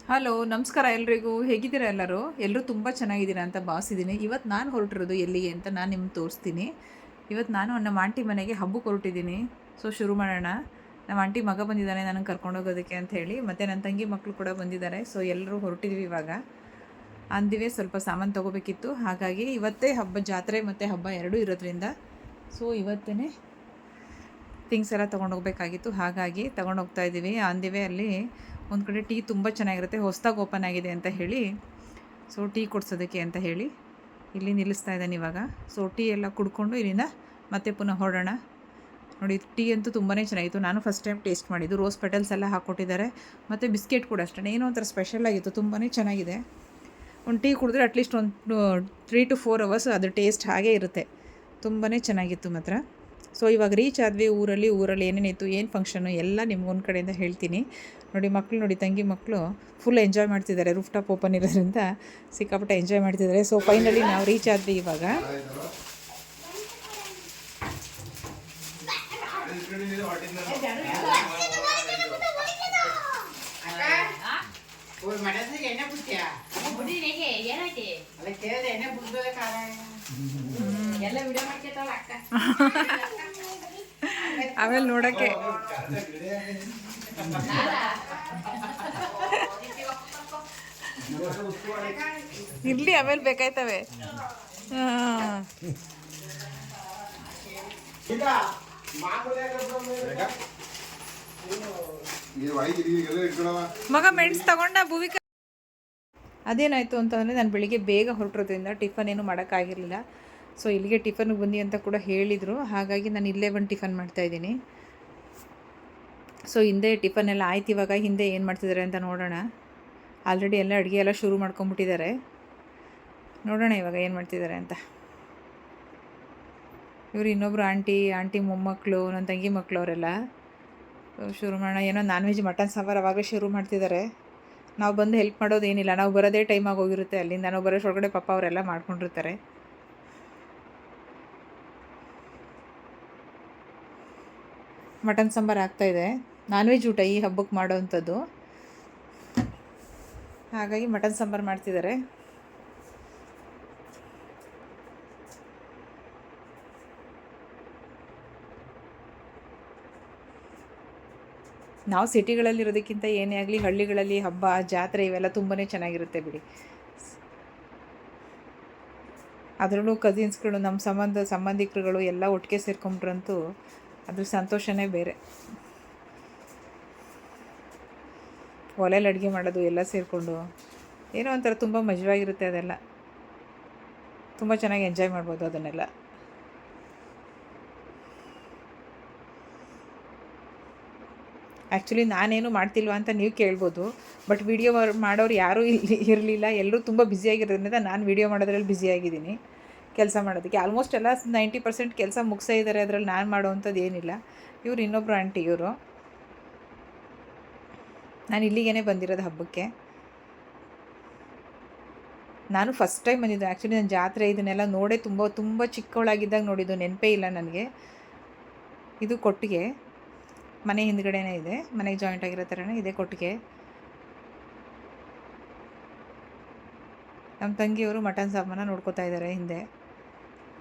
Hello, ನಮಸ್ಕಾರ ಎಲ್ರಿಗೂ. ಹೇಗಿದ್ದೀರಾ ಎಲ್ಲರೂ ತುಂಬ ಚೆನ್ನಾಗಿದ್ದೀರಾ ಅಂತ ಭಾವಿಸಿದ್ದೀನಿ. ಇವತ್ತು ನಾನು ಹೊರಟಿರೋದು ಎಲ್ಲಿಗೆ ಅಂತ ನಾನು ನಿಮ್ಗೆ ತೋರಿಸ್ತೀನಿ. ಇವತ್ತು ನಾನು ನಮ್ಮ ಆಂಟಿ ಮನೆಗೆ ಹಬ್ಬಕ್ಕೆ ಹೊರಟಿದ್ದೀನಿ. ಸೊ ಶುರು ಮಾಡೋಣ. ನಮ್ಮ ಆಂಟಿ ಮಗ ಬಂದಿದ್ದಾನೆ ನನಗೆ ಕರ್ಕೊಂಡೋಗೋದಕ್ಕೆ ಅಂತ ಹೇಳಿ, ಮತ್ತು ನನ್ನ ತಂಗಿ ಮಕ್ಕಳು ಕೂಡ ಬಂದಿದ್ದಾರೆ. ಸೊ ಎಲ್ಲರೂ ಹೊರಟಿದ್ವಿ ಇವಾಗ. ಅಂದಿವೆ ಸ್ವಲ್ಪ ಸಾಮಾನು ತೊಗೋಬೇಕಿತ್ತು, ಹಾಗಾಗಿ ಇವತ್ತೇ ಹಬ್ಬ, ಜಾತ್ರೆ ಮತ್ತು ಹಬ್ಬ ಎರಡೂ ಇರೋದ್ರಿಂದ ಸೊ ಇವತ್ತೇ ಥಿಂಗ್ಸ್ ಎಲ್ಲ ತೊಗೊಂಡೋಗ್ಬೇಕಾಗಿತ್ತು, ಹಾಗಾಗಿ ತೊಗೊಂಡೋಗ್ತಾ ಇದ್ದೀವಿ. ಅಂದಿವೆ ಅಲ್ಲಿ ಒಂದು ಕಡೆ ಟೀ ತುಂಬ ಚೆನ್ನಾಗಿರುತ್ತೆ, ಹೊಸದಾಗಿ ಓಪನ್ ಆಗಿದೆ ಅಂತ ಹೇಳಿ, ಸೊ ಟೀ ಕೊಡ್ಸೋದಕ್ಕೆ ಅಂತ ಹೇಳಿ ಇಲ್ಲಿ ನಿಲ್ಲಿಸ್ತಾ ಇದ್ದಾನೆ ಇವಾಗ. ಸೊ ಟೀ ಎಲ್ಲ ಕುಡ್ಕೊಂಡು ಇಲ್ಲಿಂದ ಮತ್ತೆ ಪುನಃ ಹೊರಡೋಣ. ನೋಡಿ, ಟೀ ಅಂತೂ ತುಂಬಾ ಚೆನ್ನಾಗಿತ್ತು. ನಾನು ಫಸ್ಟ್ ಟೈಮ್ ಟೇಸ್ಟ್ ಮಾಡಿದ್ದು. ರೋಸ್ ಪೆಟಲ್ಸ್ ಎಲ್ಲ ಹಾಕ್ಕೊಟ್ಟಿದ್ದಾರೆ, ಮತ್ತು ಬಿಸ್ಕೆಟ್ ಕೂಡ ಅಷ್ಟೇ, ಏನೋ ಒಂಥರ ಸ್ಪೆಷಲ್ ಆಗಿತ್ತು, ತುಂಬಾ ಚೆನ್ನಾಗಿದೆ. ಒಂದು ಟೀ ಕುಡಿದ್ರೆ ಅಟ್ಲೀಸ್ಟ್ ಒಂದು 3 to 4 hours ಅದ್ರ ಟೇಸ್ಟ್ ಹಾಗೇ ಇರುತ್ತೆ. ತುಂಬಾ ಚೆನ್ನಾಗಿತ್ತು ಮಾತ್ರ. ಸೊ ಇವಾಗ ರೀಚ್ ಆದ್ವಿ ಊರಲ್ಲಿ ಏನೇನಿತ್ತು, ಏನು ಫಂಕ್ಷನು ಎಲ್ಲ ನಿಮ್ಗೊಂದು ಕಡೆಯಿಂದ ಹೇಳ್ತೀನಿ. ನೋಡಿ, ಮಕ್ಕಳು ನೋಡಿ, ತಂಗಿ ಮಕ್ಕಳು ಫುಲ್ ಎಂಜಾಯ್ ಮಾಡ್ತಿದ್ದಾರೆ. ರೂಫ್ ಟಾಪ್ ಓಪನ್ ಇರೋದ್ರಿಂದ ಸಿಕ್ಕಾಪಟ್ಟೆ ಎಂಜಾಯ್ ಮಾಡ್ತಿದ್ದಾರೆ. ಸೊ ಫೈನಲಿ ನಾವು ರೀಚ್ ಆದ್ವಿ ಇವಾಗ. ಆಮೇಲೆ ನೋಡೋಕ್ಕೆ ಇರ್ಲಿ, ಆಮೇಲೆ ಬೇಕಾಯ್ತವೆ. ಮಗ ಮೆಣಸು ತಗೊಂಡ ಭೂವಿಕ. ಅದೇನಾಯಿತು ಅಂತಂದರೆ, ನಾನು ಬೆಳಿಗ್ಗೆ ಬೇಗ ಹೊರಟಿರೋದ್ರಿಂದ ಟಿಫನ್ ಏನು ಮಾಡೋಕ್ಕಾಗಿರಲಿಲ್ಲ. ಸೊ ಇಲ್ಲಿಗೆ ಟಿಫನ್ಗೆ ಬನ್ನಿ ಅಂತ ಕೂಡ ಹೇಳಿದರು, ಹಾಗಾಗಿ ನಾನು ಇಲ್ಲೇ ಬಂದು ಟಿಫನ್ ಮಾಡ್ತಾಯಿದ್ದೀನಿ. ಸೊ ಹಿಂದೆ ಟಿಫನ್ ಎಲ್ಲ ಆಯ್ತು. ಇವಾಗ ಹಿಂದೆ ಏನು ಮಾಡ್ತಿದ್ದಾರೆ ಅಂತ ನೋಡೋಣ. ಆಲ್ರೆಡಿ ಎಲ್ಲ ಅಡುಗೆ ಎಲ್ಲ ಶುರು ಮಾಡ್ಕೊಂಬಿಟ್ಟಿದ್ದಾರೆ. ನೋಡೋಣ ಇವಾಗ ಏನು ಮಾಡ್ತಿದ್ದಾರೆ ಅಂತ. ಇವರು ಇನ್ನೊಬ್ಬರು ಆಂಟಿ ಮೊಮ್ಮಕ್ಕಳು, ನನ್ನ ತಂಗಿ ಮಕ್ಕಳು ಅವರೆಲ್ಲ. ಶುರು ಮಾಡೋಣ. ಏನೋ ನಾನ್ ವೆಜ್ ಮಟನ್ ಸಾಂಬಾರು ಅವಾಗಲೇ ಶುರು ಮಾಡ್ತಿದ್ದಾರೆ. ನಾವು ಬಂದು ಹೆಲ್ಪ್ ಮಾಡೋದೇನಿಲ್ಲ, ನಾವು ಬರೋದೇ ಟೈಮಾಗಿ ಹೋಗಿರುತ್ತೆ. ಅಲ್ಲಿಂದ ನಾವು ಬರೋಷ್ಟೊಳಗಡೆ ಪಾಪ ಅವರೆಲ್ಲ ಮಾಡ್ಕೊಂಡಿರ್ತಾರೆ. ಮಟನ್ ಸಾಂಬಾರು ಆಗ್ತಾಯಿದೆ. ನಾನ್ ವೆಜ್ ಊಟ ಈ ಹಬ್ಬಕ್ಕೆ ಮಾಡೋವಂಥದ್ದು, ಹಾಗಾಗಿ ಮಟನ್ ಸಾಂಬಾರು ಮಾಡ್ತಿದ್ದಾರೆ. ನಾವು ಸಿಟಿಗಳಲ್ಲಿರೋದಕ್ಕಿಂತ ಏನೇ ಆಗಲಿ ಹಳ್ಳಿಗಳಲ್ಲಿ ಹಬ್ಬ, ಜಾತ್ರೆ ಇವೆಲ್ಲ ತುಂಬಾ ಚೆನ್ನಾಗಿರುತ್ತೆ ಬಿಡಿ. ಅದರಲ್ಲೂ ಕಸಿನ್ಸ್ಗಳು, ನಮ್ಮ ಸಂಬಂಧಿಕರುಗಳು ಎಲ್ಲ ಒಟ್ಟಿಗೆ ಸೇರ್ಕೊಂಡ್ರಂತೂ ಅದ್ರ ಸಂತೋಷನೇ ಬೇರೆ. ಒಲೆಯಲ್ಲಿ ಅಡುಗೆ ಮಾಡೋದು ಎಲ್ಲ ಸೇರಿಕೊಂಡು ಏನೋ ಒಂಥರ ತುಂಬ ಮಜವಾಗಿರುತ್ತೆ. ಅದೆಲ್ಲ ತುಂಬ ಚೆನ್ನಾಗಿ ಎಂಜಾಯ್ ಮಾಡ್ಬೋದು ಅದನ್ನೆಲ್ಲ. ಆ್ಯಕ್ಚುಲಿ ನಾನೇನು ಮಾಡ್ತಿಲ್ವ ಅಂತ ನೀವು ಕೇಳ್ಬೋದು, ಬಟ್ ವೀಡಿಯೋ ಮಾಡೋರು ಯಾರೂ ಇರಲಿಲ್ಲ. ಎಲ್ಲರೂ ತುಂಬ ಬ್ಯುಸಿಯಾಗಿರೋದ್ರಿಂದ ನಾನು ವೀಡಿಯೋ ಮಾಡೋದ್ರಲ್ಲಿ ಬ್ಯುಸಿಯಾಗಿದ್ದೀನಿ. ಕೆಲಸ ಮಾಡೋದಕ್ಕೆ ಆಲ್ಮೋಸ್ಟ್ ಎಲ್ಲ 90% ಕೆಲಸ ಮುಗಿಸೇ ಇದ್ದಾರೆ. ಅದರಲ್ಲಿ ನಾನು ಮಾಡೋವಂಥದ್ದು ಏನಿಲ್ಲ. ಇವರು ಇನ್ನೊಬ್ಬರು ಆಂಟಿ, ಇವರು. ನಾನು ಇಲ್ಲಿಗೇ ಬಂದಿರೋದು ಹಬ್ಬಕ್ಕೆ. ನಾನು ಫಸ್ಟ್ ಟೈಮ್ ಬಂದಿದ್ದು. ಆ್ಯಕ್ಚುಲಿ ನಾನು ಜಾತ್ರೆ ಇದನ್ನೆಲ್ಲ ನೋಡೇ ತುಂಬ ಚಿಕ್ಕವಳಾಗಿದ್ದಾಗ ನೋಡಿದ್ದು, ನೆನಪೇ ಇಲ್ಲ ನನಗೆ. ಇದು ಕೊಟ್ಟಿಗೆ, ಮನೆ ಹಿಂದ್ಗಡೆನೇ ಇದೆ, ಮನೆಗೆ ಜಾಯಿಂಟ್ ಆಗಿರೋ ಥರನೇ ಇದೆ ಕೊಟ್ಟಿಗೆ. ನಮ್ಮ ತಂಗಿಯವರು ಮಟನ್ ಸಾಂಬಾರನ್ನ ನೋಡ್ಕೋತಾ ಇದ್ದಾರೆ ಹಿಂದೆ.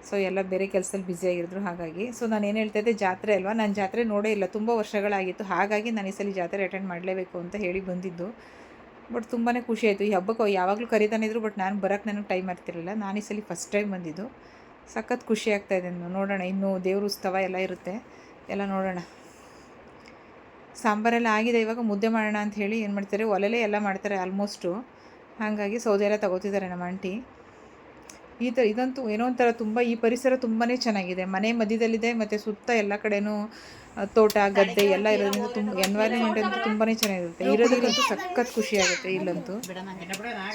ಸೊ ಎಲ್ಲ ಬೇರೆ ಕೆಲಸದಲ್ಲಿ ಬ್ಯುಸಿಯಾಗಿದ್ರು, ಹಾಗಾಗಿ. ಸೊ ನಾನು ಏನು ಹೇಳ್ತಾಯಿದ್ದೆ, ಜಾತ್ರೆ ಅಲ್ವಾ, ನಾನು ಜಾತ್ರೆ ನೋಡೇ ಇಲ್ಲ, ತುಂಬ ವರ್ಷಗಳಾಗಿತ್ತು. ಹಾಗಾಗಿ ನಾನು ಈ ಸಲ ಜಾತ್ರೆ ಅಟೆಂಡ್ ಮಾಡಲೇಬೇಕು ಅಂತ ಹೇಳಿ ಬಂದಿದ್ದು. ಬಟ್ ತುಂಬಾ ಖುಷಿ ಆಯಿತು. ಈ ಹಬ್ಬಕ್ಕೆ ಯಾವಾಗಲೂ ಕರೀತಾನೆ ಇದ್ರು, ಬಟ್ ನಾನು ಬರೋಕ್ಕೆ ನನಗೆ ಟೈಮ್ ಆಗ್ತಿರಲಿಲ್ಲ. ನಾನು ಈ ಸಲ ಫಸ್ಟ್ ಟೈಮ್ ಬಂದಿದ್ದು. ಸಖತ್ ಖುಷಿ ಆಗ್ತಾಯಿದೆ. ನೋಡೋಣ, ಇನ್ನೂ ದೇವ್ರ ಉತ್ಸವ ಎಲ್ಲ ಇರುತ್ತೆ, ಎಲ್ಲ ನೋಡೋಣ. ಸಾಂಬಾರೆಲ್ಲ ಆಗಿದೆ. ಇವಾಗ ಮುದ್ದೆ ಮಾಡೋಣ ಅಂತ ಹೇಳಿ ಏನು ಮಾಡ್ತಾರೆ, ಒಲೆಲೇ ಎಲ್ಲ ಮಾಡ್ತಾರೆ ಆಲ್ಮೋಸ್ಟು. ಹಾಗಾಗಿ ಸೌದೆ ಎಲ್ಲ ತಗೋತಿದ್ದಾರೆ ನಮ್ಮ ಆಂಟಿ. ಇದಂತೂ ಏನೋ ಒಂಥರ ತುಂಬ, ಈ ಪರಿಸರ ತುಂಬಾ ಚೆನ್ನಾಗಿದೆ. ಮನೆ ಮಧ್ಯದಲ್ಲಿದೆ, ಮತ್ತು ಸುತ್ತ ಎಲ್ಲ ಕಡೆನೂ ತೋಟ ಗದ್ದೆ ಎಲ್ಲ ಇರೋದ್ರಿಂದ ತುಂಬ ಎನ್ವೈರನ್ಮೆಂಟ್ ಅಂತೂ ತುಂಬಾ ಚೆನ್ನಾಗಿರುತ್ತೆ. ಇರೋದಕ್ಕಂತೂ ಸಖತ್ ಖುಷಿಯಾಗುತ್ತೆ. ಇಲ್ಲಂತೂ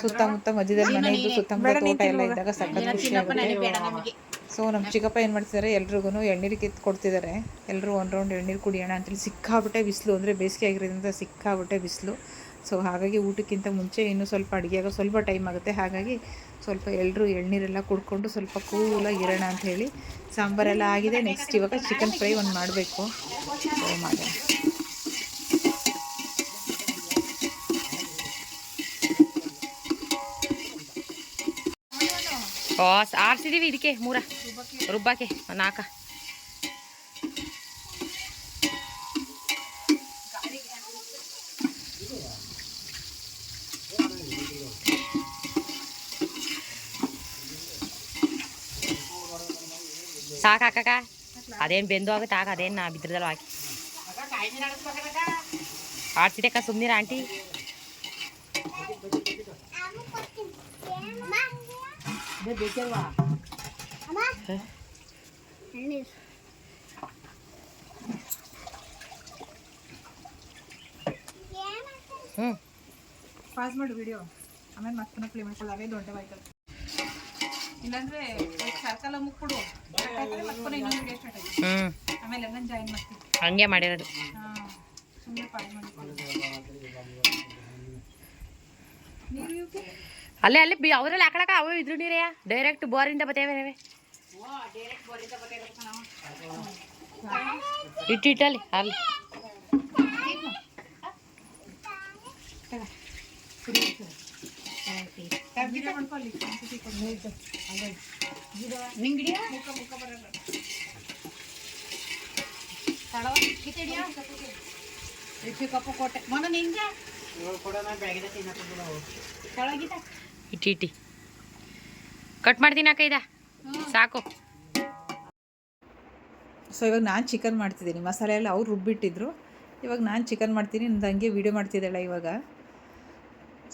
ಸುತ್ತಮುತ್ತ ಮಧ್ಯದಲ್ಲಿ ಮನೆ ಇದ್ದು ಸುತ್ತಮುತ್ತ ತೋಟ ಎಲ್ಲ ಇದ್ದಾಗ ಸಖತ್ ಖುಷಿಯಾಗುತ್ತೆ. ಸೊ ನಮ್ಮ ಚಿಕ್ಕಪ್ಪ ಏನು ಮಾಡ್ತಿದ್ದಾರೆ, ಎಲ್ರಿಗೂ ಎಳ್ನೀರು ಕಿತ್ತು ಕೊಡ್ತಿದ್ದಾರೆ. ಎಲ್ಲರೂ ಒಂದು ರೌಂಡ್ ಎಳ್ನೀರು ಕುಡಿಯೋಣ ಅಂತೇಳಿ. ಸಿಕ್ಕಾಬಿಟ್ಟೆ ಬಿಸಿಲು, ಅಂದರೆ ಬೇಸಿಗೆ ಆಗಿರೋದ್ರಿಂದ ಸಿಕ್ಕಾಬಿಟ್ಟೆ ಬಿಸಿಲು. ಸೊ ಹಾಗಾಗಿ ಊಟಕ್ಕಿಂತ ಮುಂಚೆ ಇನ್ನೂ ಸ್ವಲ್ಪ ಅಡುಗೆ ಆಗೋ ಸ್ವಲ್ಪ ಟೈಮ್ ಆಗುತ್ತೆ. ಹಾಗಾಗಿ ಸ್ವಲ್ಪ ಎಲ್ಲರೂ ಎಳ್ನೀರೆಲ್ಲ ಕುಡ್ಕೊಂಡು ಸ್ವಲ್ಪ ಕೂಲಾಗಿ ಇರೋಣ ಅಂಥೇಳಿ. ಸಾಂಬಾರೆಲ್ಲ ಆಗಿದೆ. ನೆಕ್ಸ್ಟ್ ಇವಾಗ ಚಿಕನ್ ಫ್ರೈ ಒಂದು ಮಾಡಬೇಕು. ಸೊ ಮಾಡೋಣ. ಓ ಆರಿಸಿದೀವಿ ಇದಕ್ಕೆ ಮೂರ ರುಬ್ಬಾಕೆ 4. ಸಾಕು ಹಾಕಕ್ಕ, ಅದೇನು ಬೆಂದು ಆಗುತ್ತೆ ಆಗ, ಅದೇನು ನಾ ಬಿದ್ರದಲ್ಲ ಹಾಕಿ ಆಡ್ಸಿದಕ್ಕ ಸುಮ್ಮನಿರ ಆಂಟಿ. ಪಾಸ್ ಮಾಡು ವಿಡಿಯೋ, ಆಮೇಲೆ ಮತ್ತೆ ಪ್ಲೇ ಮಾಡ್ಕೊಳ್ಳಿ. ಅವೇ ದೊಡ್ಡ ಬಾಯ್ಕಲ್ ಇಲ್ಲಾಂದ್ರೆ ಸರ್ಕಲ್ ಮುಕ್ಬಿಡು, ಮತ್ತೆ ಇನ್ನೊಂದು ವಿಡಿಯೋ ಸ್ಟಾರ್ಟ್ ಆಯ್ತು. ಆಮೇಲೆ ಎಲ್ಲ ಜಾಯಿನ್ ಮಾಡ್ತೀವಿ. ಹಂಗೆ ಮಾಡಿರೋದು. ಸುಮ್ಮನೆ ಪಾಸ್ ಮಾಡಿ ಅಲ್ಲೇ ಅಲ್ಲಿ ಅವರಲ್ಲಿ ಹಾಕಳಕ ಅವು ಇದ್ರು ನೀರೇ ಡೈರೆಕ್ಟ್ ಬೋರಿಂದ ಬತ್ತೇವೆ ಇಟ್ಟಿಟ್ಟಲ್ಲಿ ಅಲ್ಲಿ ಇಟ್ಟಿ ಕಟ್ ಮಾಡ್ತೀನಿ ಅಕ್ಕ ಇದ ಸಾಕು. ಸೊ ಇವಾಗ ನಾನು ಚಿಕನ್ ಮಾಡ್ತಿದ್ದೀನಿ. ಮಸಾಲೆ ಎಲ್ಲ ಅವ್ರು ರುಬ್ಬಿಟ್ಟಿದ್ರು, ಇವಾಗ ನಾನು ಚಿಕನ್ ಮಾಡ್ತೀನಿ. ನಂದು ಹಂಗೆ ವೀಡಿಯೋ ಮಾಡ್ತಿದ್ದಾಳೆ ಇವಾಗ.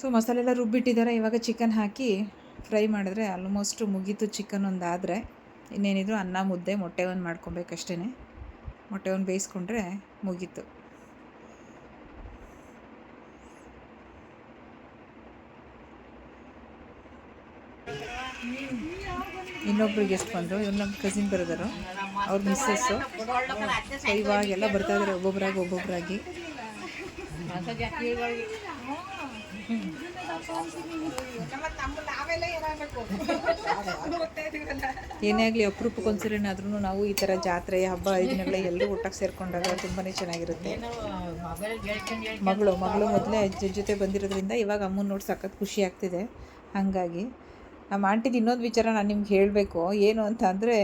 ಸೊ ಮಸಾಲೆ ಎಲ್ಲ ರುಬ್ಬಿಟ್ಟಿದ್ದಾರೆ. ಇವಾಗ ಚಿಕನ್ ಹಾಕಿ ಫ್ರೈ ಮಾಡಿದ್ರೆ ಆಲ್ಮೋಸ್ಟ್ ಮುಗೀತು ಚಿಕನ್ ಒಂದಾದರೆ. ಇನ್ನೇನಿದ್ರು ಅನ್ನ ಮುದ್ದೆ ಮೊಟ್ಟೆ ಒಂದು ಮಾಡ್ಕೊಬೇಕಷ್ಟೇ. ಮೊಟ್ಟೆ ಒಂದು ಬೇಯಿಸ್ಕೊಂಡ್ರೆ ಮುಗೀತು. ಇನ್ನೊಬ್ರು ಗೆಸ್ಟ್ ಬಂದರು, ಇವ್ರು ನಮ್ಮ ಕಸಿನ್ ಬರೋದರು, ಅವ್ರ ಮಿಸ್ಸಸ್ಸು. ಸೊ ಇವಾಗೆಲ್ಲ ಬರ್ತಾಯಿದ್ದಾರೆ ಒಬ್ಬೊಬ್ಬರಾಗಿ. ಏನೇ ಆಗಲಿ ಅಪರೂಪಕ್ಕೊಂದ್ಸರಿನಾದ್ರೂ ನಾವು ಈ ಥರ ಜಾತ್ರೆ ಹಬ್ಬ ಹರಿದಿನಗಳ ಎಲ್ಲರೂ ಒಟ್ಟಾಗಿ ಸೇರಿಕೊಂಡಾಗ ತುಂಬಾ ಚೆನ್ನಾಗಿರುತ್ತೆ. ಮಗಳು ಮೊದಲೇ ಅಜ್ಜಿ ಜೊತೆ ಬಂದಿರೋದ್ರಿಂದ ಇವಾಗ ಅಮ್ಮನ ನೋಡಿ ಸಖತ್ ಖುಷಿ ಆಗ್ತಿದೆ. ಹಾಗಾಗಿ ನಮ್ಮ ಆಂಟಿದು ಇನ್ನೊಂದು ವಿಚಾರ ನಾನು ನಿಮ್ಗೆ ಹೇಳಬೇಕು. ಏನು ಅಂತ ಅಂದರೆ,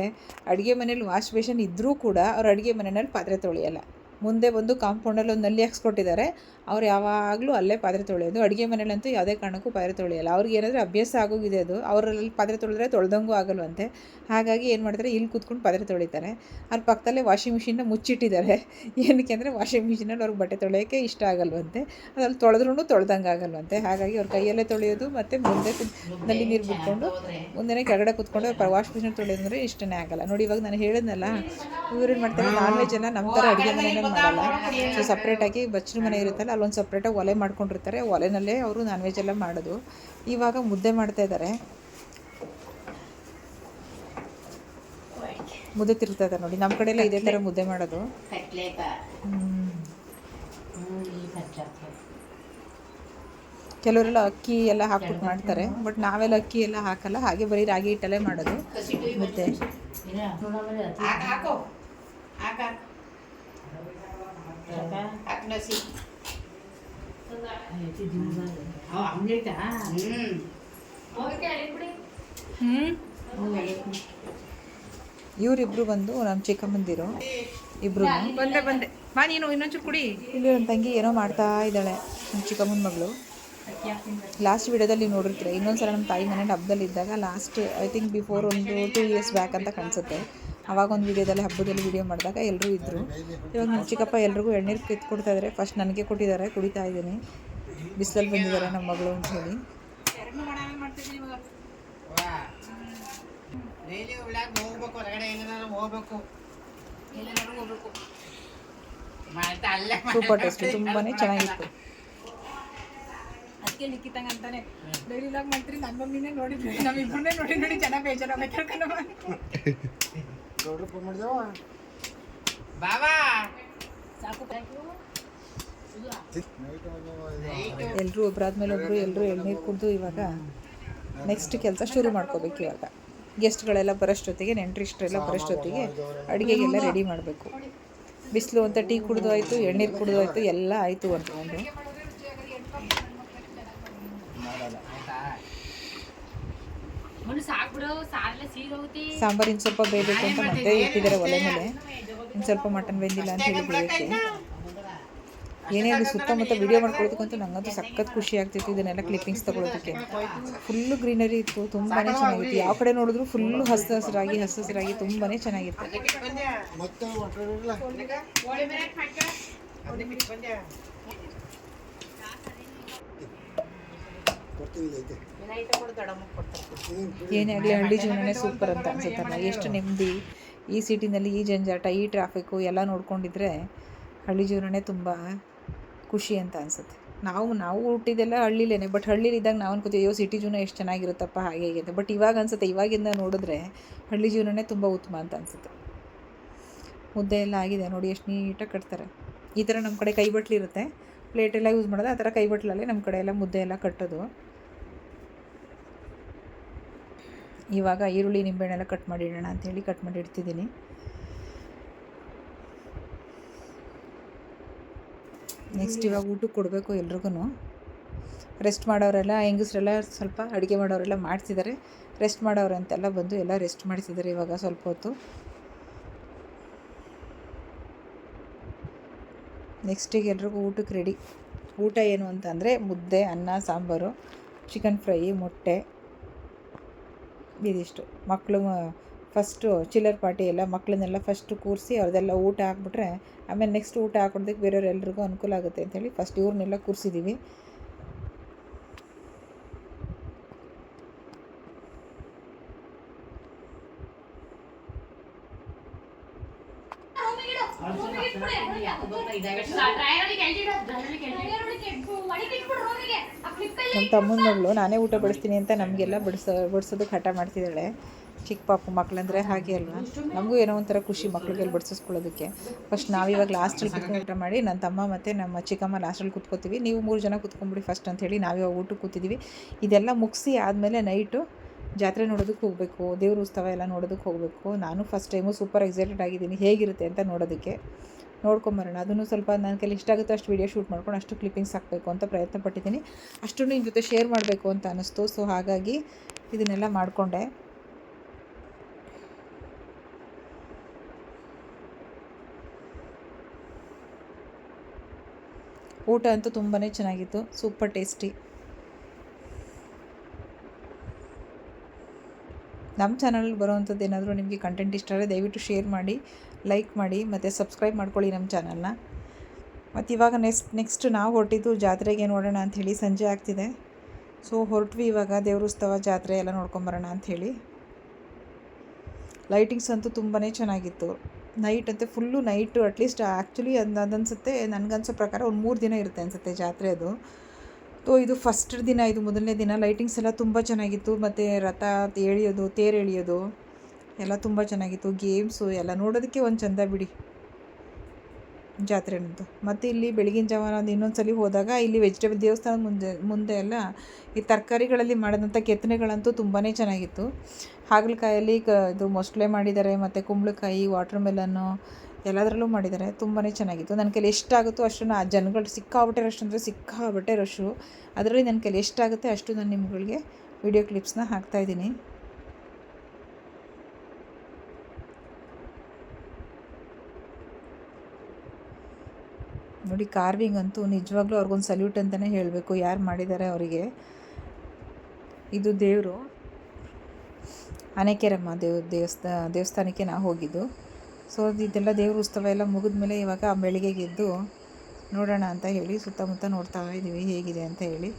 ಅಡುಗೆ ಮನೇಲಿ ವಾಶ್ ಬೇಷನ್ ಇದ್ದರೂ ಕೂಡ ಅವ್ರು ಅಡುಗೆ ಮನೆಯಲ್ಲಿ ಪಾತ್ರೆ ತೊಳೆಯಲ್ಲ. ಮುಂದೆ ಬಂದು ಕಾಂಪೌಂಡಲ್ಲಿ ಒಂದು ನಲ್ಲಿ ಹಾಕ್ಸ್ಕೊಟ್ಟಿದ್ದಾರೆ, ಅವ್ರು ಯಾವಾಗಲೂ ಅಲ್ಲೇ ಪಾತ್ರೆ ತೊಳೆಯೋದು. ಅಡುಗೆ ಮನೇಲಂತೂ ಯಾವುದೇ ಕಾರಣಕ್ಕೂ ಪಾತ್ರೆ ತೊಳೆಯಲ್ಲ. ಅವ್ರಿಗೆ ಏನಾದರೂ ಅಭ್ಯಾಸ ಆಗೋಗಿದೆ, ಅದು ಅವರಲ್ಲಿ ಪಾತ್ರೆ ತೊಳೆದ್ರೆ ತೊಳೆದಂಗೂ ಆಗಲ್ವಂತೆ. ಹಾಗಾಗಿ ಏನು ಮಾಡ್ತಾರೆ, ಇಲ್ಲಿ ಕೂತ್ಕೊಂಡು ಪಾತ್ರೆ ತೊಳಿತಾರೆ. ಅಲ್ಲಿ ಪಕ್ಕದಲ್ಲೇ ವಾಷಿಂಗ್ ಮಿಷಿನ್ನ ಮುಚ್ಚಿಟ್ಟಿದ್ದಾರೆ. ಏನಕ್ಕೆ ಅಂದರೆ ವಾಷಿಂಗ್ ಮಿಷಿನಲ್ಲಿ ಅವ್ರಿಗೆ ಬಟ್ಟೆ ತೊಳೆಯೋಕ್ಕೆ ಇಷ್ಟ ಆಗಲ್ವಂತೆ. ಅದ್ರಲ್ಲಿ ತೊಳೆದ್ರೂ ತೊಳೆದಂಗೆ ಆಗಲ್ವಂತೆ. ಹಾಗಾಗಿ ಅವ್ರ ಕೈಯಲ್ಲೇ ತೊಳೆಯೋದು, ಮತ್ತು ಮುಂದೆ ನಲ್ಲಿ ನೀರು ಬಿಟ್ಕೊಂಡು ಮುಂದೆನೇ ಕೆಳಗಡೆ ಕೂತ್ಕೊಂಡು ವಾಶ್ ಮಿಷಿನ್ ತೊಳೆಯೋದಂದರೆ ಇಷ್ಟನೇ ಆಗಲ್ಲ. ನೋಡಿ ಇವಾಗ ನಾನು ಹೇಳಿದ್ನಲ್ಲ, ಇವ್ರೇನು ಮಾಡ್ತಾರೆ, ನಾನ್ ವೆಜ್ ಎಲ್ಲ ನಮ್ಮ ಥರ ಅಡುಗೆ ಮನೆಯಲ್ಲಿ ಮಾಡಲ್ಲ. ಸೊ ಸಪ್ರೇಟಾಗಿ ಬಚ್ಚಲು ಮನೆ ಇರುತ್ತಲ್ಲ, ಅಲ್ಲೊಂದು ಸಪ್ರೇಟಾಗಿ ಒಲೆ ಮಾಡ್ಕೊಂಡಿರ್ತಾರೆ. ಒಲೆನಲ್ಲೇ ಅವರು ನಾನ್ ವೆಜ್ ಎಲ್ಲ ಮಾಡೋದು. ಇವಾಗ ಮುದ್ದೆ ಮಾಡ್ತಾ ಇದ್ದಾರೆ, ಮುದ್ದೆ ತಿರ್ತಾ ಇದ್ದಾರೆ ನೋಡಿ. ನಮ್ಮ ಕಡೆ ಎಲ್ಲ ಇದೇ ಥರ ಮುದ್ದೆ ಮಾಡೋದು. ಕೆಲವರೆಲ್ಲ ಅಕ್ಕಿ ಎಲ್ಲ ಹಾಕ್ಬಿಟ್ಟು ಮಾಡ್ತಾರೆ, ಬಟ್ ನಾವೆಲ್ಲ ಅಕ್ಕಿ ಎಲ್ಲ ಹಾಕಲ್ಲ. ಹಾಗೆ ಬರೀ ರಾಗಿ ಹಿಟ್ಟಲ್ಲೇ ಮಾಡೋದು ಮುದ್ದೆ. ಇವರಿಬ್ರು ಬಂದು ನಮ್ಮ ಚಿಕ್ಕಮ್ಮಂದಿರು ಇಬ್ರು. ಬಂದೆ ಬಾ ನೀನು ಇನ್ನೊಂಚೂರು ಕುಡಿ. ಇಲ್ಲಿ ನನ್ನ ತಂಗಿ ಏನೋ ಮಾಡ್ತಾ ಇದ್ದಾಳೆ, ನಮ್ಮ ಚಿಕ್ಕಮ್ಮನ ಮಗಳು. ಲಾಸ್ಟ್ ವಿಡಿಯೋದಲ್ಲಿ ನೋಡಿರ್ತೀರ, ಇನ್ನೊಂದ್ಸಲ ನಮ್ಮ ತಾಯಿ ಮನೇಲಿ ಹಬ್ಬದಲ್ಲಿ ಇದ್ದಾಗ, ಲಾಸ್ಟ್ ಐ ಥಿಂಕ್ ಬಿಫೋರ್ ಒಂದು 2 years ಬ್ಯಾಕ್ ಅಂತ ಕಾಣಿಸುತ್ತೆ. ಆವಾಗ ಒಂದು ವಿಡಿಯೋದಲ್ಲಿ ಹಬ್ಬದಲ್ಲಿ ವಿಡಿಯೋ ಮಾಡಿದಾಗ ಎಲ್ಲರೂ ಇದ್ದರು. ಇವಾಗ ನಮ್ಮ ಚಿಕ್ಕಪ್ಪ ಎಲ್ರಿಗೂ ಎಣ್ಣೀರು ಕಿತ್ಕೊಡ್ತಾ ಇದ್ದಾರೆ. ಫಸ್ಟ್ ನನಗೆ ಕೊಟ್ಟಿದ್ದಾರೆ, ಕುಡಿತಾ ಇದ್ದೀನಿ. ಬಿಸಿಲಲ್ಲಿ ಬಂದಿದ್ದಾರೆ ನಮ್ಮ ಮಗಳು ಅಂತ ಹೇಳಿ. ಸೂಪರ್ ಟೇಸ್ಟ್, ತುಂಬಾ ಚೆನ್ನಾಗಿತ್ತು. ಅದಕ್ಕೆ ಲಿಕ್ಕಿತಂಗೆ ಅಂತಾನೆ ಡೈಲಿ ಲಾಗ್ ಮಾಡ್ತೀರಿ. ನನ್ನ ಮಮ್ಮಿನೇ ನೋಡಿದ್ವಿ, ನಮ್ಮಿಬ್ಬರನ್ನೇ ನೋಡಿ ಜನ ಬೇಜಾರಾಗಬೇಕಂತ ಎಲ್ಲರೂ ಒಬ್ಬರಾದ್ಮೇಲೆ ಒಬ್ಬರು ಎಲ್ಲರೂ ಎಳ್ನೀರು ಕುಡಿದು ಇವಾಗ ನೆಕ್ಸ್ಟ್ ಕೆಲಸ ಶುರು ಮಾಡ್ಕೋಬೇಕು. ಇವಾಗ ಗೆಸ್ಟ್ಗಳೆಲ್ಲ ಬರೋಷ್ಟೊತ್ತಿಗೆ, ನೆಂಟರಿಷ್ಟರೆಲ್ಲ ಬರೋಷ್ಟೊತ್ತಿಗೆ ಅಡುಗೆಗೆಲ್ಲ ರೆಡಿ ಮಾಡಬೇಕು. ಬಿಸಿಲು ಅಂತ ಟೀ ಕುಡಿದು ಆಯಿತು, ಎಳ್ನೀರು ಕುಡಿದು ಆಯಿತು, ಎಲ್ಲ ಆಯಿತು ಅಂದ್ಕೊಂಡು ಸಾಕ್ಬಿಡು. ಸಾಂಬಾರು ಇನ್ನು ಸ್ವಲ್ಪ ಬೇಯಬೇಕು ಅಂತ ಮತ್ತೆ ಇಟ್ಟಿದ್ದಾರೆ ಒಲೆ ಮೇಲೆ. ಇನ್ನು ಸ್ವಲ್ಪ ಮಟನ್ ಬೆಂದಿಲ್ಲ ಅಂತ ಹೇಳಿ ಬೇಯಕ್ಕೆ. ಏನೇ ಅದು ಸುತ್ತಮುತ್ತ ವಿಡಿಯೋ ಮಾಡ್ಕೊಳ್ಳೋದಕ್ಕಂತೂ ನಂಗಂತೂ ಸಖತ್ ಖುಷಿ ಆಗ್ತಿತ್ತು ಇದನ್ನೆಲ್ಲ ಕ್ಲಿಪ್ಪಿಂಗ್ಸ್ ತೊಗೊಳೋದಕ್ಕೆ. ಫುಲ್ಲು ಗ್ರೀನರಿ ಇತ್ತು, ತುಂಬಾ ಚೆನ್ನಾಗಿತ್ತು. ಯಾವ ಕಡೆ ನೋಡಿದ್ರು ಫುಲ್ಲು ಹಸಿರಾಗಿ ತುಂಬಾ ಚೆನ್ನಾಗಿತ್ತು. ಏನೇ ಆಗಲಿ ಹಳ್ಳಿ ಜೀವನನೇ ಸೂಪರ್ ಅಂತ ಅನ್ಸುತ್ತಲ್ಲ. ಎಷ್ಟು ನೆಮ್ಮದಿ, ಈ ಸಿಟಿನಲ್ಲಿ ಈ ಜಂಜಾಟ, ಈ ಟ್ರಾಫಿಕ್ಕು ಎಲ್ಲ ನೋಡ್ಕೊಂಡಿದ್ರೆ ಹಳ್ಳಿ ಜೀವನನೇ ತುಂಬ ಖುಷಿ ಅಂತ ಅನಿಸುತ್ತೆ. ನಾವು ಹುಟ್ಟಿದ್ದೆಲ್ಲ ಹಳ್ಳಿಲೇನೆ, ಬಟ್ ಹಳ್ಳಿಲಿದ್ದಾಗ ನಾವು ಅನ್ಕೋತೀವಿ ಅಯ್ಯೋ ಸಿಟಿ ಜೀವನ ಎಷ್ಟು ಚೆನ್ನಾಗಿರುತ್ತಪ್ಪ ಹಾಗೆ ಹೀಗೆ ಅಂತ. ಬಟ್ ಇವಾಗ ಅನಿಸುತ್ತೆ, ಇವಾಗಿಂದ ನೋಡಿದ್ರೆ ಹಳ್ಳಿ ಜೀವನನೇ ತುಂಬ ಉತ್ತಮ ಅಂತ ಅನಿಸುತ್ತೆ. ಮುದ್ದೆ ಎಲ್ಲ ಆಗಿದೆ ನೋಡಿ, ಎಷ್ಟು ನೀಟಾಗಿ ಕಟ್ತಾರೆ. ಈ ಥರ ನಮ್ಮ ಕಡೆ ಕೈ ಬಟ್ಲು ಇರುತ್ತೆ, ಪ್ಲೇಟೆಲ್ಲ ಯೂಸ್ ಮಾಡೋದು, ಆ ಥರ ಕೈ ಬಟ್ಲಲ್ಲೇ ನಮ್ಮ ಕಡೆ ಎಲ್ಲ ಮುದ್ದೆ ಎಲ್ಲ ಕಟ್ಟೋದು. ಇವಾಗ ಈರುಳ್ಳಿ ನಿಂಬೆಹಣ್ಣೆಲ್ಲ ಕಟ್ ಮಾಡಿ ಇಡೋಣ ಅಂಥೇಳಿ ಕಟ್ ಮಾಡಿ ಇಡ್ತಿದ್ದೀನಿ. ನೆಕ್ಸ್ಟ್ ಇವಾಗ ಊಟಕ್ಕೆ ಕೊಡಬೇಕು ಎಲ್ರಿಗೂ. ರೆಸ್ಟ್ ಮಾಡೋರೆಲ್ಲ ಹೆಂಗಸ್ರೆಲ್ಲ ಸ್ವಲ್ಪ ಅಡುಗೆ ಮಾಡೋರೆಲ್ಲ ಮಾಡ್ತಿದ್ದಾರೆ, ರೆಸ್ಟ್ ಮಾಡೋರು ಅಂತೆಲ್ಲ ಬಂದು ಎಲ್ಲ ರೆಸ್ಟ್ ಮಾಡಿಸಿದ್ದಾರೆ ಇವಾಗ ಸ್ವಲ್ಪ ಹೊತ್ತು. ನೆಕ್ಸ್ಟಿಗೆ ಎಲ್ರಿಗೂ ಊಟಕ್ಕೆ ರೆಡಿ. ಊಟ ಏನು ಅಂತಂದರೆ ಮುದ್ದೆ, ಅನ್ನ, ಸಾಂಬಾರು, ಚಿಕನ್ ಫ್ರೈ, ಮೊಟ್ಟೆ, ಇದಿಷ್ಟು. ಮಕ್ಕಳು ಫಸ್ಟು ಚಿಲ್ಲರ್ ಪಾರ್ಟಿ ಎಲ್ಲ ಮಕ್ಕಳನ್ನೆಲ್ಲ ಫಸ್ಟು ಕೂರಿಸಿ ಅವ್ರದ್ದೆಲ್ಲ ಊಟ ಹಾಕ್ಬಿಟ್ರೆ ಆಮೇಲೆ ನೆಕ್ಸ್ಟ್ ಊಟ ಹಾಕೊಡೋದಕ್ಕೆ ಬೇರೆಯವ್ರೆಲ್ರಿಗೂ ಅನುಕೂಲ ಆಗುತ್ತೆ ಅಂಥೇಳಿ ಫಸ್ಟ್ ಇವ್ರನ್ನೆಲ್ಲ ಕೂರಿಸಿದ್ದೀವಿ. ನಮ್ಮ ತಮ್ಮನ ಮಗಳು ನಾನೇ ಊಟ ಬಡಿಸ್ತೀನಿ ಅಂತ ನಮಗೆಲ್ಲ ಬಡಿಸೋದಕ್ಕೆ ಹಠ ಮಾಡ್ತಿದ್ದಾಳೆ. ಚಿಕ್ಕ ಪಾಪು ಮಕ್ಕಳಂದರೆ ಹಾಗೆ ಅಲ್ವಾ, ನಮಗೂ ಏನೋ ಒಂಥರ ಖುಷಿ ಮಕ್ಳಿಗೆಲ್ಲ ಬಡಿಸಿಸ್ಕೊಳ್ಳೋದಕ್ಕೆ. ಫಸ್ಟ್ ನಾವಿವಾಗ ಲಾಸ್ಟಲ್ಲಿ ಕುತ್ಕೊಂಡು ಊಟ ಮಾಡಿ ನನ್ನ ತಮ್ಮ ಮತ್ತು ನಮ್ಮ ಚಿಕ್ಕಮ್ಮ ಲಾಸ್ಟಲ್ಲಿ ಕೂತ್ಕೋತೀವಿ. ನೀವು 3 ಜನ ಕೂತ್ಕೊಂಡ್ಬಿಡಿ ಫಸ್ಟ್ ಅಂಥೇಳಿ ನಾವಿವಾಗ ಊಟಕ್ಕೆ ಕೂತಿದ್ದೀವಿ. ಇದೆಲ್ಲ ಮುಗಿಸಿ ಆದಮೇಲೆ ನೈಟು ಜಾತ್ರೆ ನೋಡೋದಕ್ಕೆ ಹೋಗಬೇಕು, ದೇವ್ರ ಉತ್ಸವ ಎಲ್ಲ ನೋಡೋದಕ್ಕೆ ಹೋಗಬೇಕು. ನಾನು ಫಸ್ಟ್ ಟೈಮು ಸೂಪರ್ ಎಕ್ಸೈಟೆಡ್ ಆಗಿದ್ದೀನಿ ಹೇಗಿರುತ್ತೆ ಅಂತ ನೋಡೋದಕ್ಕೆ. ನೋಡ್ಕೊಂಬರೋಣ. ಅದನ್ನು ಸ್ವಲ್ಪ ನನ್ನ ಕೈಲಿ ಇಷ್ಟ ಆಗುತ್ತೋ ಅಷ್ಟು ವೀಡಿಯೋ ಶೂಟ್ ಮಾಡ್ಕೊಂಡು ಅಷ್ಟು ಕ್ಲಿಪ್ಪಿಂಗ್ಸ್ ಹಾಕಬೇಕು ಅಂತ ಪ್ರಯತ್ನ ಪಟ್ಟಿದ್ದೀನಿ. ಅಷ್ಟು ನಿಮ್ಮ ಜೊತೆ ಶೇರ್ ಮಾಡಬೇಕು ಅಂತ ಅನ್ನಿಸ್ತು. ಸೊ ಹಾಗಾಗಿ ಇದನ್ನೆಲ್ಲ ಮಾಡಿಕೊಂಡೆ. ಊಟ ಅಂತೂ ತುಂಬಾ ಚೆನ್ನಾಗಿತ್ತು, ಸೂಪರ್ ಟೇಸ್ಟಿ. ನಮ್ಮ ಚಾನಲಲ್ಲಿ ಬರೋವಂಥದ್ದು ಏನಾದರೂ ನಿಮಗೆ ಕಂಟೆಂಟ್ ಇಷ್ಟ ಆದರೆ ದಯವಿಟ್ಟು ಶೇರ್ ಮಾಡಿ, ಲೈಕ್ ಮಾಡಿ ಮತ್ತು ಸಬ್ಸ್ಕ್ರೈಬ್ ಮಾಡ್ಕೊಳ್ಳಿ ನಮ್ಮ ಚಾನಲ್ನ. ಮತ್ತು ಇವಾಗ ನೆಕ್ಸ್ಟ್ ನಾವು ಹೊರಟಿದ್ದು ಜಾತ್ರೆಗೆ ನೋಡೋಣ ಅಂಥೇಳಿ. ಸಂಜೆ ಆಗ್ತಿದೆ, ಸೊ ಹೊರಟ್ವಿ ಇವಾಗ ದೇವ್ರ ಉತ್ಸವ ಜಾತ್ರೆ ಎಲ್ಲ ನೋಡ್ಕೊಂಬರೋಣ ಅಂಥೇಳಿ. ಲೈಟಿಂಗ್ಸ್ ಅಂತೂ ತುಂಬಾ ಚೆನ್ನಾಗಿತ್ತು. ನೈಟ್ ಅಂತೆ ಫುಲ್ಲು ನೈಟು ಅಟ್ಲೀಸ್ಟ್ ಆ್ಯಕ್ಚುಲಿ ಅದನ್ನಿಸುತ್ತೆ ನನಗನ್ಸೋ ಪ್ರಕಾರ ಒಂದು 3 ದಿನ ಇರುತ್ತೆ ಅನಿಸುತ್ತೆ ಜಾತ್ರೆ ಅದು. ಇದು ಫಸ್ಟ್ ದಿನ, ಇದು ಮೊದಲನೇ ದಿನ. ಲೈಟಿಂಗ್ಸ್ ಎಲ್ಲ ತುಂಬ ಚೆನ್ನಾಗಿತ್ತು. ಮತ್ತು ರಥ ಎಳೆಯೋದು, ತೇರು ಎಳೆಯೋದು ಎಲ್ಲ ತುಂಬ ಚೆನ್ನಾಗಿತ್ತು. ಗೇಮ್ಸು ಎಲ್ಲ ನೋಡೋದಕ್ಕೆ ಒಂದು ಚಂದ ಬಿಡಿ ಜಾತ್ರೆನಂತೂ. ಮತ್ತು ಇಲ್ಲಿ ಬೆಳಗಿನ ಜಾವ ಇನ್ನೊಂದು ಸಲ ಹೋದಾಗ ಇಲ್ಲಿ ವೆಜಿಟೇಬಲ್ ದೇವಸ್ಥಾನದ ಮುಂದೆ ಎಲ್ಲ ಈ ತರಕಾರಿಗಳಲ್ಲಿ ಮಾಡಿದಂಥ ಕೆತ್ತನೆಗಳಂತೂ ತುಂಬಾ ಚೆನ್ನಾಗಿತ್ತು. ಹಾಗಲಕಾಯಲ್ಲಿ ಇದು ಮೊಸಳೆ ಮಾಡಿದ್ದಾರೆ, ಮತ್ತು ಕುಂಬಳಕಾಯಿ, ವಾಟರ್ ಮೆಲನ್ನು ಎಲ್ಲದರಲ್ಲೂ ಮಾಡಿದ್ದಾರೆ. ತುಂಬಾ ಚೆನ್ನಾಗಿತ್ತು. ನನ್ನ ಕೈಲಿ ಎಷ್ಟಾಗುತ್ತೋ ಅಷ್ಟನ್ನು, ಆ ಜನಗಳು ಸಿಕ್ಕಾಬಟ್ಟೆ ರಶ್ ಅಂದರೆ ಸಿಕ್ಕಾಬಟ್ಟೆ ರಶ್ಶು. ಅದರಲ್ಲಿ ನನ್ನ ಕೈಲಿ ಎಷ್ಟಾಗುತ್ತೆ ಅಷ್ಟು ನಾನು ನಿಮ್ಗಳಿಗೆ ವಿಡಿಯೋ ಕ್ಲಿಪ್ಸ್ನ ಹಾಕ್ತಾಯಿದ್ದೀನಿ. ನೋಡಿ ಕಾರ್ವಿಂಗ್ ಅಂತೂ ನಿಜವಾಗ್ಲೂ ಅವ್ರಿಗೊಂದು ಸಲ್ಯೂಟ್ ಅಂತಲೇ ಹೇಳಬೇಕು, ಯಾರು ಮಾಡಿದ್ದಾರೆ ಅವರಿಗೆ. ಇದು ದೇವರು ಆನೆಕೆರಮ್ಮ ದೇವಸ್ಥಾನಕ್ಕೆ ನಾವು ಹೋಗಿದ್ದು. ಸೊ ಇದೆಲ್ಲ ದೇವ್ರ ಉತ್ಸವ ಎಲ್ಲ ಮುಗಿದ್ಮೇಲೆ ಇವಾಗ ಬೆಳಿಗ್ಗೆಗೆ ಎದ್ದು ನೋಡೋಣ ಅಂತ ಹೇಳಿ ಸುತ್ತಮುತ್ತ ನೋಡ್ತಾ ಇದ್ದೀವಿ ಹೇಗಿದೆ ಅಂತ ಹೇಳಿ.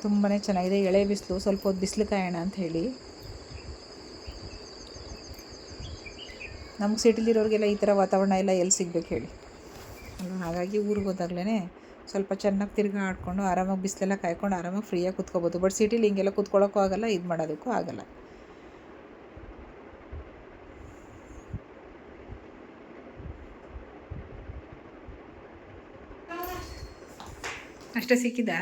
ತುಂಬಾ ಚೆನ್ನಾಗಿದೆ. ಎಳೆ ಬಿಸಿಲು, ಸ್ವಲ್ಪ ಹೊತ್ತು ಬಿಸಿಲು ಕಾಯೋಣ ಅಂತ ಹೇಳಿ. ನಮ್ಗೆ ಸಿಟಿಲಿರೋರಿಗೆಲ್ಲ ಈ ಥರ ವಾತಾವರಣ ಎಲ್ಲ ಎಲ್ಲಿ ಸಿಗ್ಬೇಕು ಹೇಳಿ. ಹಾಗಾಗಿ ಊರಿಗೆ ಹೋದಾಗ್ಲೇ ಸ್ವಲ್ಪ ಚೆನ್ನಾಗಿ ತಿರ್ಗಿ ಆಡ್ಕೊಂಡು ಆರಾಮಾಗಿ ಬಿಸಿಲೆಲ್ಲ ಕಾಯ್ಕೊಂಡು ಆರಾಮಾಗಿ ಫ್ರೀಯಾಗಿ ಕೂತ್ಕೋಬೋದು. ಬಟ್ ಸಿಟಿಲಿ ಹಿಂಗೆಲ್ಲ ಕೂತ್ಕೊಳ್ಳೋಕ್ಕೂ ಆಗೋಲ್ಲ, ಇದು ಮಾಡೋದಕ್ಕೂ ಆಗೋಲ್ಲ. ಅಷ್ಟೇ ಸಿಕ್ಕಿದಾ?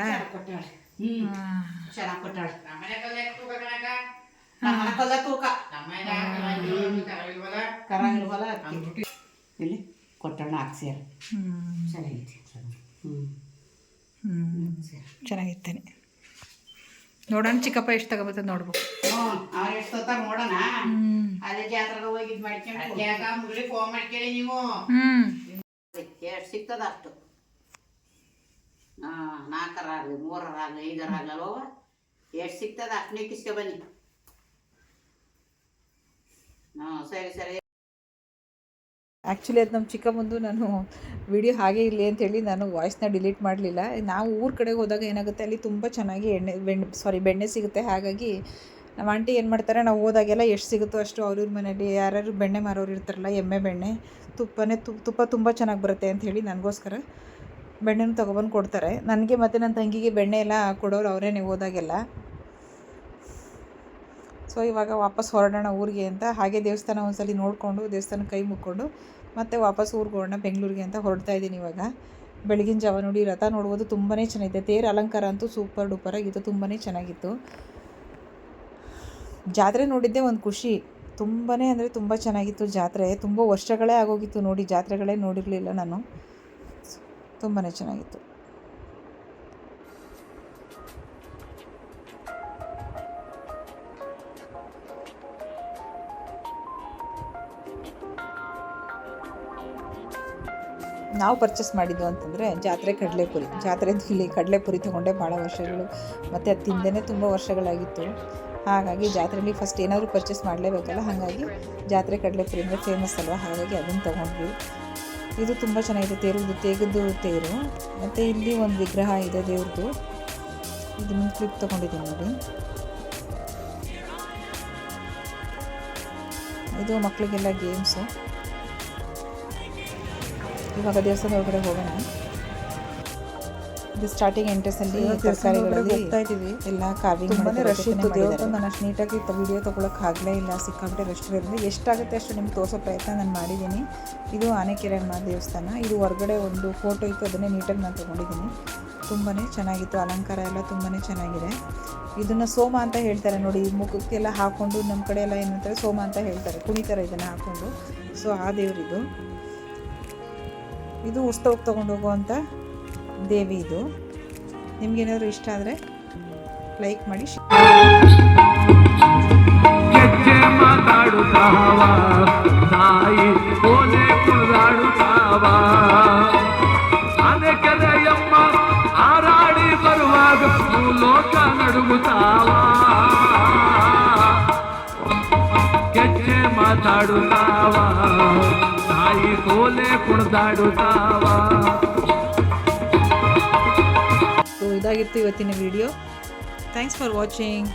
ಕೊಟ್ಟಣ್ಣ ಹಾಕ್ಸ್ಯಾರ ಚೆನ್ನಾಗೈತಿ. ಚೆನ್ನಾಗಿರ್ತೇನೆ. ನೋಡೋಣ ಚಿಕ್ಕಪ್ಪ ಎಷ್ಟು ತಗೋಬರ್ತದೆ ನೋಡ್ಬೇಕು. ಅವ್ರು ಎಷ್ಟು ತಗೋತಾರ ನೋಡೋಣ. ಅದೇ ಜಾತ್ರೆಗೆ ಹೋಗಿ ಇದು ಮಾಡ್ಕೊಂಡು ಮುಗಿಲಿ ಫೋನ್ ಮಾಡ್ಕೊಳ್ಳಿ ನೀವು. ಎಷ್ಟು ಸಿಗ್ತದ ಅಷ್ಟು. 4 3 5 ಆಗಲ್ವ ಎಷ್ಟು ಸಿಗ್ತದ ಅಷ್ಟನ್ನೇ ಕಿಸ್ಕೊ ಬನ್ನಿ. ಸರಿ ಸರಿ. ಆ್ಯಕ್ಚುಲಿ ಅದು ನಮ್ಮ ಚಿಕ್ಕ ಮುಂದೆ ನಾನು ವಿಡಿಯೋ ಹಾಗೆ ಇರಲಿ ಅಂತೇಳಿ ನಾನು ವಾಯ್ಸ್ನ ಡಿಲೀಟ್ ಮಾಡಲಿಲ್ಲ. ನಾವು ಊರ ಕಡೆಗೆ ಹೋದಾಗ ಏನಾಗುತ್ತೆ, ಅಲ್ಲಿ ತುಂಬ ಚೆನ್ನಾಗಿ ಬೆಣ್ಣೆ ಸಿಗುತ್ತೆ. ಹಾಗಾಗಿ ನಮ್ಮ ಆಂಟಿ ಏನು ಮಾಡ್ತಾರೆ, ನಾವು ಹೋದಾಗೆಲ್ಲ ಎಷ್ಟು ಸಿಗುತ್ತೋ ಅಷ್ಟು ಅವ್ರ ಮನೇಲಿ ಯಾರ್ಯಾರು ಬೆಣ್ಣೆ ಮಾರೋರು ಇರ್ತಾರಲ್ಲ, ಎಮ್ಮೆ ಬೆಣ್ಣೆ ತುಪ್ಪ ತುಂಬ ಚೆನ್ನಾಗಿ ಬರುತ್ತೆ ಅಂಥೇಳಿ ನನಗೋಸ್ಕರ ಬೆಣ್ಣೆನೂ ತೊಗೊಬಂದು ಕೊಡ್ತಾರೆ. ನನಗೆ ಮತ್ತು ನನ್ನ ತಂಗಿಗೆ ಬೆಣ್ಣೆ ಎಲ್ಲ ಕೊಡೋರು ಅವರೇನೆ ಹೋದಾಗೆಲ್ಲ. ಸೊ ಇವಾಗ ವಾಪಸ್ ಹೊರಡೋಣ ಊರಿಗೆ ಅಂತ. ಹಾಗೆ ದೇವಸ್ಥಾನ ಒಂದ್ಸಲಿ ನೋಡಿಕೊಂಡು ದೇವಸ್ಥಾನಕ್ಕೆ ಕೈ ಮುಕ್ಕೊಂಡು ಮತ್ತೆ ವಾಪಸ್ ಊರಿಗೆ ಹೊರಡೋಣ ಬೆಂಗಳೂರಿಗೆ ಅಂತ ಹೊರಡ್ತಾ ಇದ್ದೀನಿ ಇವಾಗ. ಬೆಳಗಿನ ಜಾವ ನೋಡಿ ರಥ ನೋಡ್ಬೋದು, ತುಂಬಾ ಚೆನ್ನಾಗಿದೆ. ತೇರು ಅಲಂಕಾರ ಅಂತೂ ಸೂಪರ್ ಡೂಪರ್ ಆಗಿತ್ತು, ತುಂಬಾ ಚೆನ್ನಾಗಿತ್ತು. ಜಾತ್ರೆ ನೋಡಿದ್ದೆ ಒಂದು ಖುಷಿ, ತುಂಬಾ ಅಂದರೆ ತುಂಬ ಚೆನ್ನಾಗಿತ್ತು ಜಾತ್ರೆ. ತುಂಬ ವರ್ಷಗಳೇ ಆಗೋಗಿತ್ತು ನೋಡಿ, ಜಾತ್ರೆಗಳೇ ನೋಡಿರಲಿಲ್ಲ ನಾನು. ತುಂಬಾ ಚೆನ್ನಾಗಿತ್ತು. ನಾವು ಪರ್ಚೇಸ್ ಮಾಡಿದ್ದು ಅಂತಂದರೆ ಜಾತ್ರೆ ಕಡಲೆಪುರಿ. ಜಾತ್ರೆಯಲ್ಲಿ ಕಡಲೆಪುರಿ ತೊಗೊಂಡೆ ಭಾಳ ವರ್ಷಗಳು, ಮತ್ತು ಅದು ತಿಂದೇ ತುಂಬ ವರ್ಷಗಳಾಗಿತ್ತು. ಹಾಗಾಗಿ ಜಾತ್ರೆಯಲ್ಲಿ ಫಸ್ಟ್ ಏನಾದರೂ ಪರ್ಚೇಸ್ ಮಾಡಲೇಬೇಕಲ್ಲ, ಹಾಗಾಗಿ ಜಾತ್ರೆ ಕಡಲೆಪುರಿ ಅಂದರೆ ಫೇಮಸ್ ಅಲ್ವ, ಹಾಗಾಗಿ ಅದನ್ನು ತೊಗೊಂಡ್ವಿ. ಇದು ತುಂಬ ಚೆನ್ನಾಗಿದೆ. ತೇಗದ್ದು ತೇರು, ಮತ್ತು ಇಲ್ಲಿ ಒಂದು ವಿಗ್ರಹ ಇದೆ ದೇವ್ರದ್ದು. ಇದನ್ನು ಕ್ಲಿಪ್ ತೊಗೊಂಡಿದ್ದೀನಿ ನೋಡಿ. ಇದು ಮಕ್ಕಳಿಗೆಲ್ಲ ಗೇಮ್ಸು. ಇವಾಗ ದೇವಸ್ಥಾನದ ಒಳಗಡೆ ಹೋಗೋಣ. ಇದು ಸ್ಟಾರ್ಟಿಂಗ್ ಎಂಟ್ರೆನ್ಸಲ್ಲಿ ತರಕಾರಿಗಳಲ್ಲಿ ಹೋಗ್ತಾ ಇದ್ದೀವಿ. ಎಲ್ಲ ಕಾರ್ವಿಂಗ್ ಮಾಡಿ ರಶ್ ಇತ್ತು. ದೇವ್ರದ್ದು ನಾನು ಅಷ್ಟು ನೀಟಾಗಿ ವಿಡಿಯೋ ತೊಗೊಳಕ್ಕೆ ಆಗಲೇ ಇಲ್ಲ, ಸಿಕ್ಕಾಬಿಟ್ಟೆ ರಶ್ ಇರೋದ್ರಿಂದ ಎಷ್ಟಾಗುತ್ತೆ ಅಷ್ಟು ನಿಮ್ಗೆ ತೋರಿಸೋ ಪ್ರಯತ್ನ ನಾನು ಮಾಡಿದ್ದೀನಿ. ಇದು ಆನೆಕೆರೆ ಅಮ್ಮ ದೇವಸ್ಥಾನ. ಇದು ಹೊರಗಡೆ ಒಂದು ಫೋಟೋ ಇತ್ತು, ಅದನ್ನೇ ನೀಟಾಗಿ ನಾನು ತೊಗೊಂಡಿದ್ದೀನಿ. ತುಂಬಾ ಚೆನ್ನಾಗಿತ್ತು, ಅಲಂಕಾರ ಎಲ್ಲ ತುಂಬಾ ಚೆನ್ನಾಗಿದೆ. ಇದನ್ನು ಸೋಮ ಅಂತ ಹೇಳ್ತಾರೆ ನೋಡಿ, ಮುಖಕ್ಕೆಲ್ಲ ಹಾಕ್ಕೊಂಡು ನಮ್ಮ ಕಡೆ ಎಲ್ಲ ಏನಂತಾರೆ ಸೋಮ ಅಂತ ಹೇಳ್ತಾರೆ, ಕುಣಿತಾರೆ ಇದನ್ನು ಹಾಕ್ಕೊಂಡು. ಸೊ ಆ ದೇವರಿದು. ಇದು ಉತ್ಸವಕ್ಕೆ ತೊಗೊಂಡು ಹೋಗುವಂಥ ದೇವಿ. ಇದು ನಿಮ್ಗೇನಾದರೂ ಇಷ್ಟ ಆದರೆ ಲೈಕ್ ಮಾಡಿ. ಮಾತಾಡುತ್ತಾವಾ ತಾಯಿ ಕೋಲೆ ಕುಣಿದಾಡುತ್ತಾವಾ. ಸೊ ಇದಾಗಿತ್ತು ಇವತ್ತಿನ ವಿಡಿಯೋ. Thanks for watching.